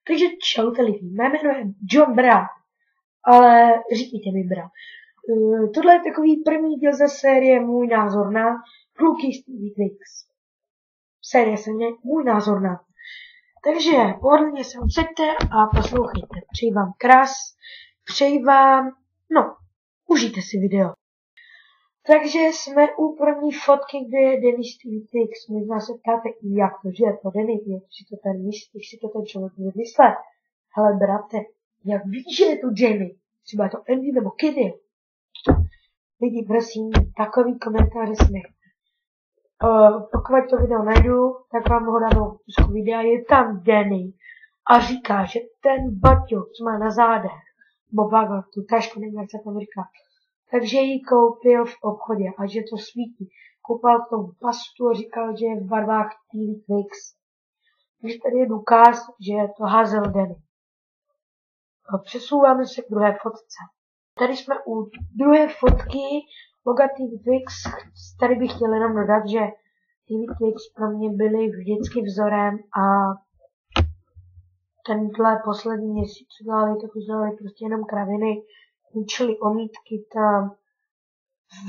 Takže čaute lidi, mé jméno je John Bra, ale říkejte mi Bra. Tohle je takový první díl ze série Můj názor na kluky z TV Twix. Série se jmenuje Můj názor na. Takže pohodlně se usaďte a poslouchejte. Přeji vám přeji vám, užijte si video. Takže jsme u první fotky, kde je Danny z TV Twix. Možná se ptáte, jak to, že je to Danny, jak si to ten myslí, si to ten člověk vymyslel. Hele brate, jak víš, že je to Jamie? Třeba je to Andy nebo Kitty? Lidi, prosím, takový komentáře si nechte. Pokud to video najdu, tak vám ho dám do popisku videa. Je tam Danny a říká, že ten baťo, co má na zádech, Bobago, tu tašku, nevím, jak se tam říká, takže ji koupil v obchodě a že to svítí. Koupal k tomu pastu a říkal, že je v barvách TV Twix. Takže tady je důkaz, že to házel Danny. Přesouváme se k druhé fotce. Tady jsme u druhé fotky loga TV Twix. Tady bych chtěl jenom dodat, že TV Twix pro mě byly vždycky vzorem a tenhle poslední měsíc dělali prostě jenom kraviny. Učili omítky tam,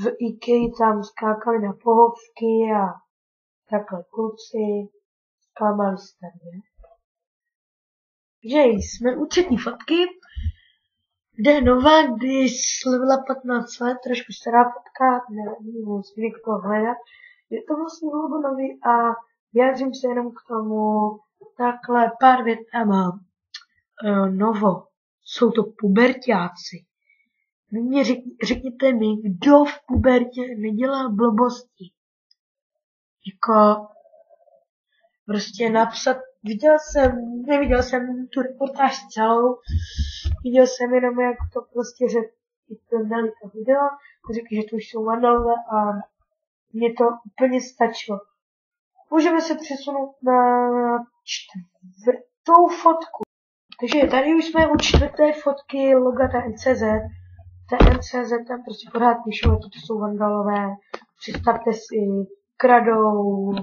v IKEA tam skákali na pohovky a takhle kluci zklamali se tady. Takže jsme u třetí fotky, kde je nová, kdy slavila 15 let, trošku stará fotka, nevím, zvyk to hledat. Je to vlastně dlouho nový a vyjádřím se jenom k tomu takhle pár větama. Novo, jsou to puberťáci. Vy mě řekněte mi, kdo v pubertě nedělá blbosti. Jako prostě napsat, neviděl jsem tu reportáž celou, viděl jsem jenom, jak to prostě dali to video, řekli, že to už jsou vandalové a mě to úplně stačilo. Můžeme se přesunout na čtvrtou fotku. Takže tady už jsme u čtvrté fotky loga TNCZ. TNCZ tam prostě pořád píšou, že to jsou vandalové, představte si, kradou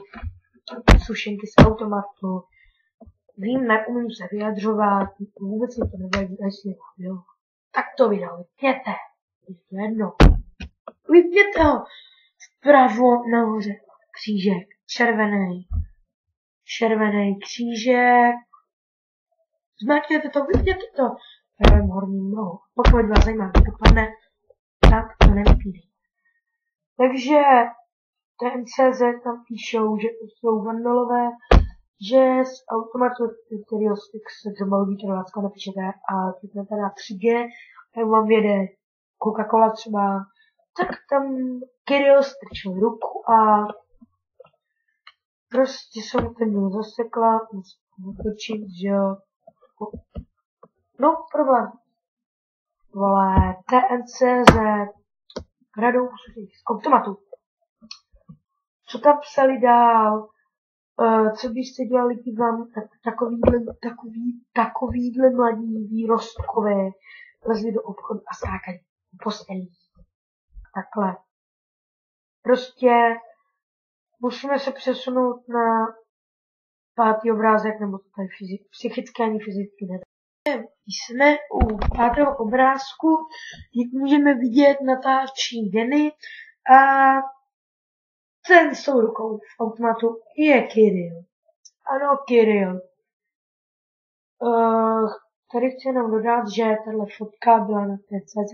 sušenky z automatu. Vím, neumím se vyjadřovat, vůbec mi to nevadí, jestli jo. Tak to video vypněte, je to jedno. Vypněte ho, vpravo nahoře, křížek, červený křížek. Zmáčkněte to, vypněte to. Pravém horním nohou. Pokud vás zajímá, jak to dopadne, tak to nevypíde. Takže TNCZ tam píšou, že to jsou vandalové, že z automatu, kterýho se třeba lidi to lácka napíšete a kliknete na 3G, a vám vyjede Coca-Cola třeba, tak tam Kirill strčil ruku a prostě jsem ten měl zasekla, musím natočit, že jo. No, problém. Vole, TNCZ, kradou z automatu. Co tam psali dál? Co byste dělali, když vám takovýhle mladí výrostkové lezli do obchodu a skákali postelí. Takhle. Prostě musíme se přesunout na pátý obrázek, nebo to tady psychické ani fyzicky ne. Jsme u pátého obrázku, jak můžeme vidět, natáčí Danny a ten s tou rukou v automatu je Kirill. Ano, Kirill. Tady chci jenom dodat, že tahle fotka byla na TCZ.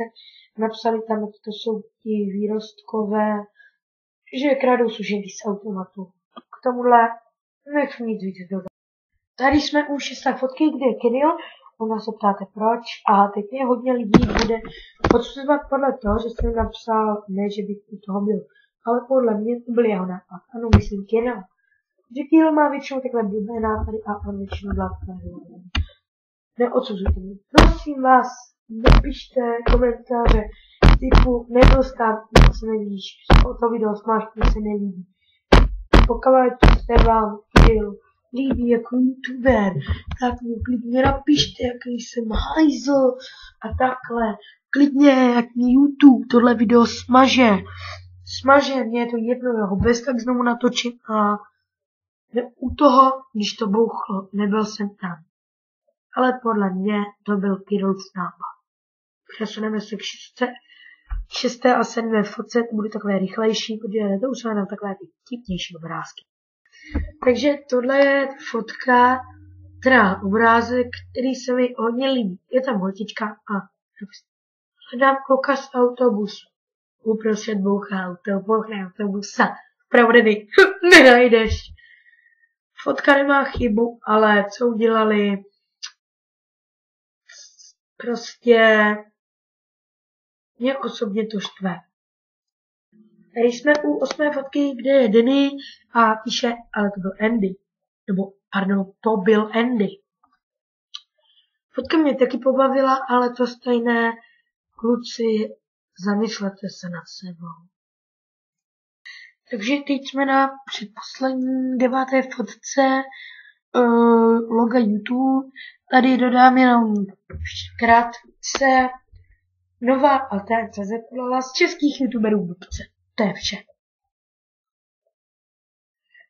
Napsali tam, že to jsou ti výrostkové, že kradou sušenky z automatu. K tomuhle nechci nic víc dodat. Tady jsme u šesté fotky, kde je Kirill. Možná se ptáte proč. A teď mě hodně lidí bude podsuzovat podle toho, že jsem napsal, ne, že bych u toho byl, ale podle mě to byl jeho nápad. Ano, myslím Kirill. Že Kirill má většinou takhle blbé nápady a on většinou dělá takhle. Neodsuzujte mě. Prosím vás, napište komentáře typu nebyl tam, nic nevíš, o to video smáš, když se nelíbí. Pokud se vám Kirill líbí jako youtuber, tak mi klidně napište, jaký jsem hajzl a takhle. Klidně, jak mi YouTube tohle video smaže, mě je to jedno, já ho bez tak znovu natočím a u toho, když to bouchlo, nebyl jsem tam. ale podle mě to byl Kirillův nápad. Přesuneme se k 6. a 7. fotce, to bude takové rychlejší, protože to už jsou jenom takové ty vtipnější obrázky. Takže tohle je fotka, teda obrázek, který se mi hodně líbí. Je tam holčička a hledám kluka z autobusu. Uprostřed bouchá autobusa. Pravdeny, nenajdeš. Fotka nemá chybu, ale co udělali? Prostě mě osobně to štve. Tady jsme u 8. fotky, kde je Danny a píše, ale to byl Andy. To byl Andy. Fotka mě taky pobavila, ale to stejné, kluci, zamyslete se nad sebou. Takže teď jsme na předposlední 9. fotce loga YouTube. Tady dodám jenom krátce. Nová alternace zeptala z českých youtuberů Dubce. To je vše.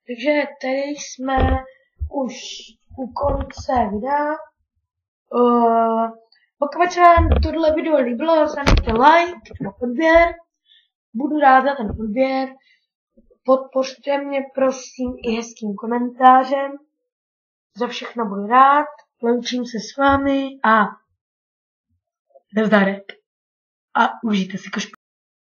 Takže tady jsme už u konce videa. Pokud se vám tohle video líbilo, zanechte like nebo odběr. Budu rád za ten odběr. Podpořte mě prosím i hezkým komentářem. Za všechno budu rád. Loučím se s vámi a nazdárek. A užijte si košpu.